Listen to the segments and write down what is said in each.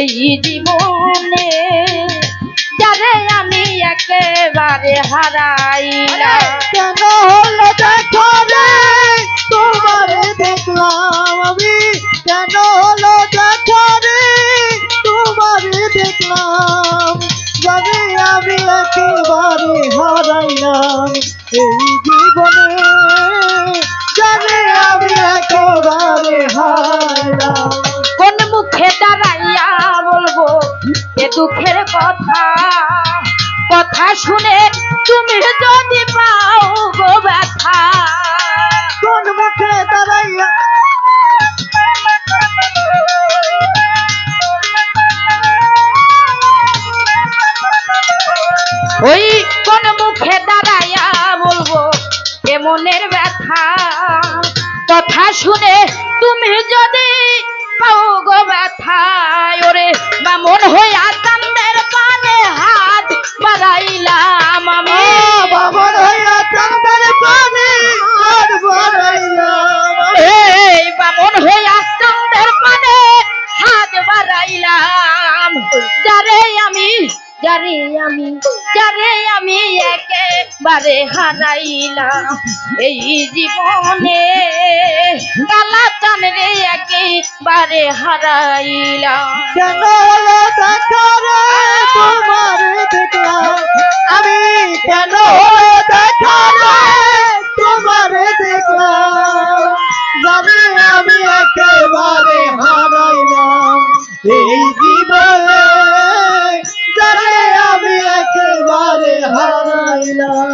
এই জীবনে যারে আমি একেবারে হারাইলাম। কেন হলো দেখো রে তোমারে দেখলাম আমি, কেন হলো দেখো রে তোমারে দেখলাম, যারে আমি একেবারে হারাইলাম এই জীবনে, যারে আমি একেবারে হারাইলাম। কোন মুখে দাঁড়াইয়া বলবো এ দুঃখের কথা, কথা শুনে তুমি যদি পাও গো ব্যথা। কোন মুখে দাঁড়াইয়া ওই কোন মুখে দাঁড়াইয়া বলবো এ মনের ব্যথা, কথা শুনে তুমি যদি পাও গো ব্যথা। ওরে বামন হইয়া চাঁদের পানে হাত বাড়াইলাম আমি, বাবার হইয়া চাঁদের পানে হাত বাড়াইলাম, এই বামন হইয়া চাঁদের পানে হাত বাড়াইলাম। যারে আমি যারে আমি যারে আমি একেবারে হারাইলাম এই জীবনে, কালা চান রে একেবারে হারাইলাম। কেন হলো দেখো রে তোমারে দেখলাম আমি, কেন হলো দেখো রে তোমারে দেখলাম, যারে আমি একেবারে হারাইলাম এই জীবনে, যারে আমি একেবারে হারাইলাম।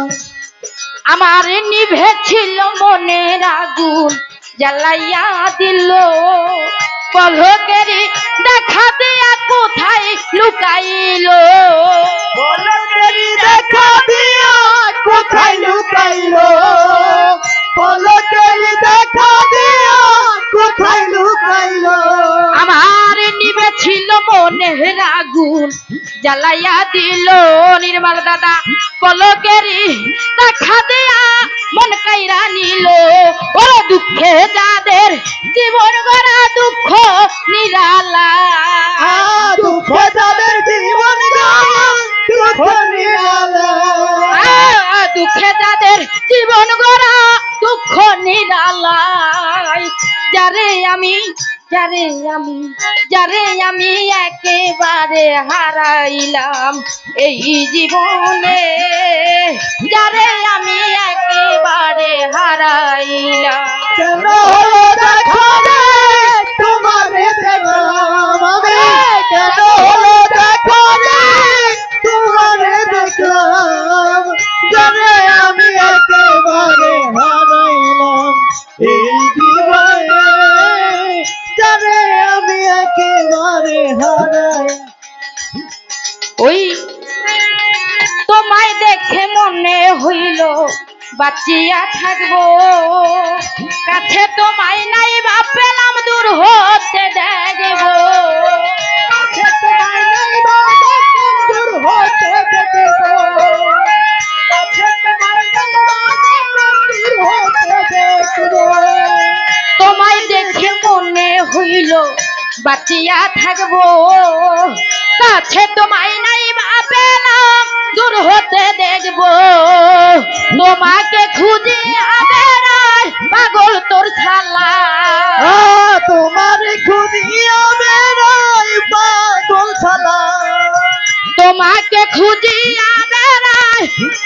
আমার নিভে ছিল মনের আগুন জ্বালাইয়া দিল, পলকেরই দেখা দিয়া কোথায় লুকাইলো, পলকেরই দেখা দিয়া কোথায় লুকাইলো, পলকেরই দেখা দিয়া কোথায় লুকাইলো। আমার নিভে ছিল মনের আগুন জ্বালাইয়া দিল নির্মল দাদা, পলকেরই দেখা দিয়া মন কাইরা নিল। ও দুঃখে যাদের জীবন গড়া দুঃখ নিরালা, দুঃখে যাদের জীবন গড়া দুঃখ নিরালা, দুঃখে যাদের জীবন গড়া দুঃখ নিরালাই। যারে আমি যারে আমি যারে আমি একেবারে হারাইলাম এই জীবনে, যারে আমি একেবারে হারাইলাম। কেন হলো দেখো রে তোমারে দেখলাম আমি, কেন হলো দেখো রে তোমারে দেখলাম, যারে আমি একেবারে হারাইলাম এই জীবনে, যারে আমি একেবারে হারাইলাম। ওই তোমায় দেখে মনে হইল বাঁচিয়া থাকবো, কাছে তোমায় নাই বা পেলাম দূর হতে দেখবো, কাছে তোমায় নাই বা দেখলাম দূর হতে দেখবো, কাছে তোমায় নাই বা দেখলাম দূর হতে দেখবো। তোমায় দেখে মনে হইল বাঁচিয়া থাকবো, কাছে তোমায় নাই বা পেলাম দূর হতে দেখবো। তোমাকে খুঁজিয়া বেড়াই পাগল তোর ছালা, তোমার খুঁজিয়া বেড়াই পাগল ছালা, তোমাকে খুঁজিয়া বেড়াই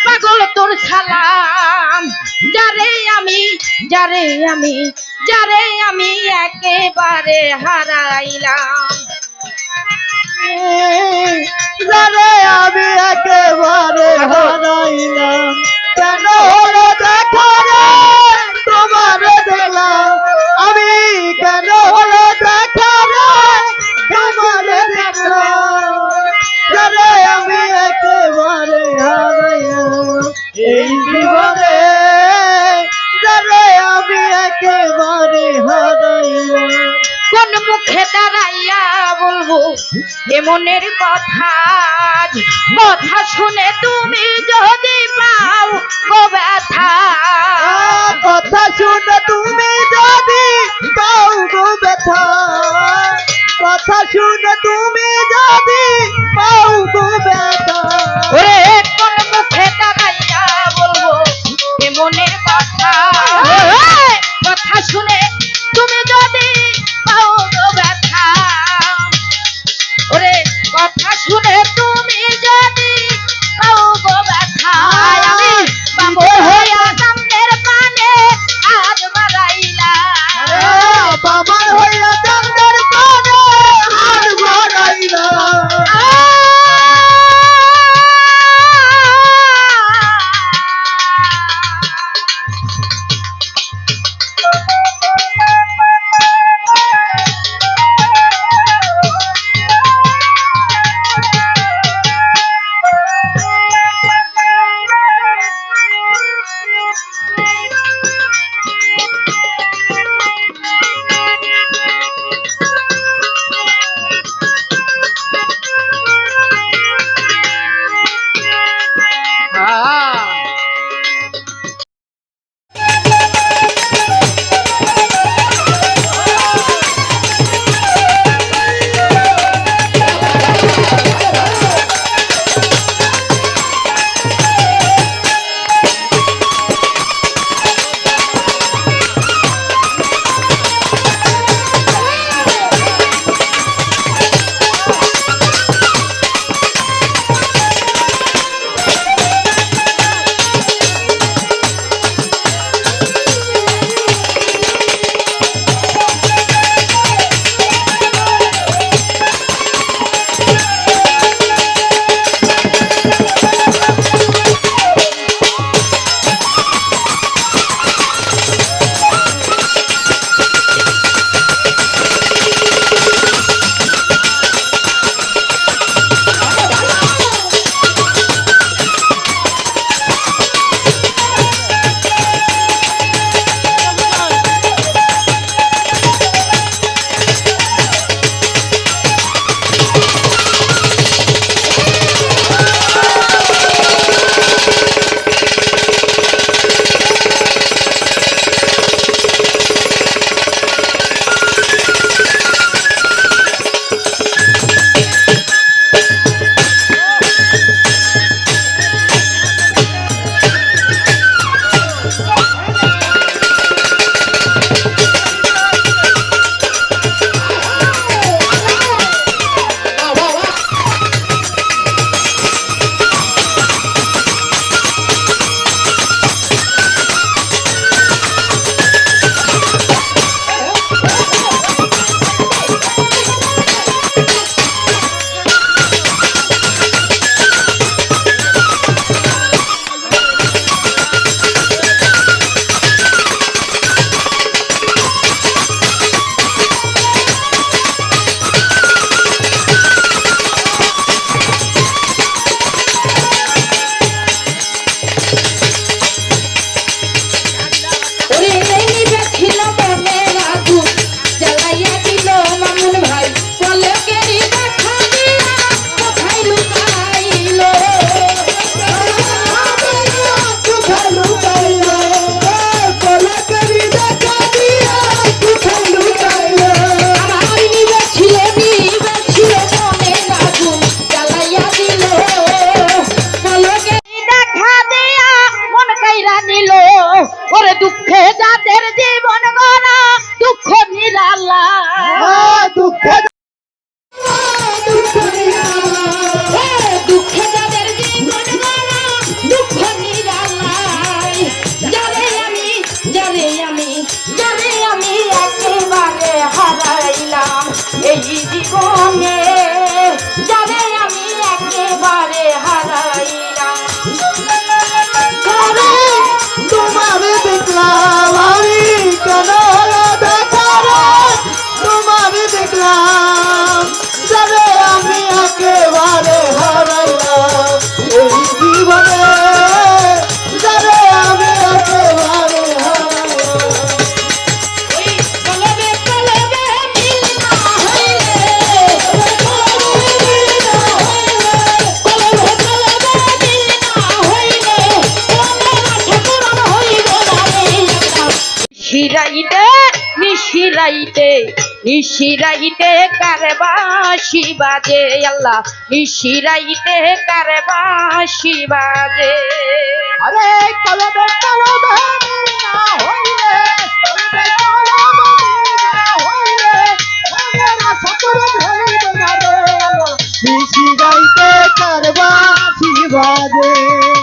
পাগল তোর ছালাম। যারে আমি যারে আমি যারে আমি একেবারে হারাইলাম, যারে আমি একেবারে হারাইলাম। কেন হলো দেখো রে তোমারে দেখলাম আমি, কেন হলো দেখো রে তোমারে দেখলাম, যারে আমি একেবারে হারাইলাম এই জীবনে, যারে আমি একেবারে হারাইলাম। কোন মুখে দাঁড়াইয়া বলবো এ মনের কথা, কথা শুনে তুমি যদি পাও গো ব্যথা, কথা শুনে তুমি যদি পাও গো ব্যথা, কথা শুনে তুমি নিশিরাইতে নিশিরাইতে নিশিরাইতে কারে বাঁশি বাজে আল্লাহ নিশিরাইতে কারে বাঁশি বাজে আরে কলবে কলবে না হইলে কলবে কলবে না হইলে মনের আশা করে ধরিব না রে নিশি গাইতে কারবা বাজে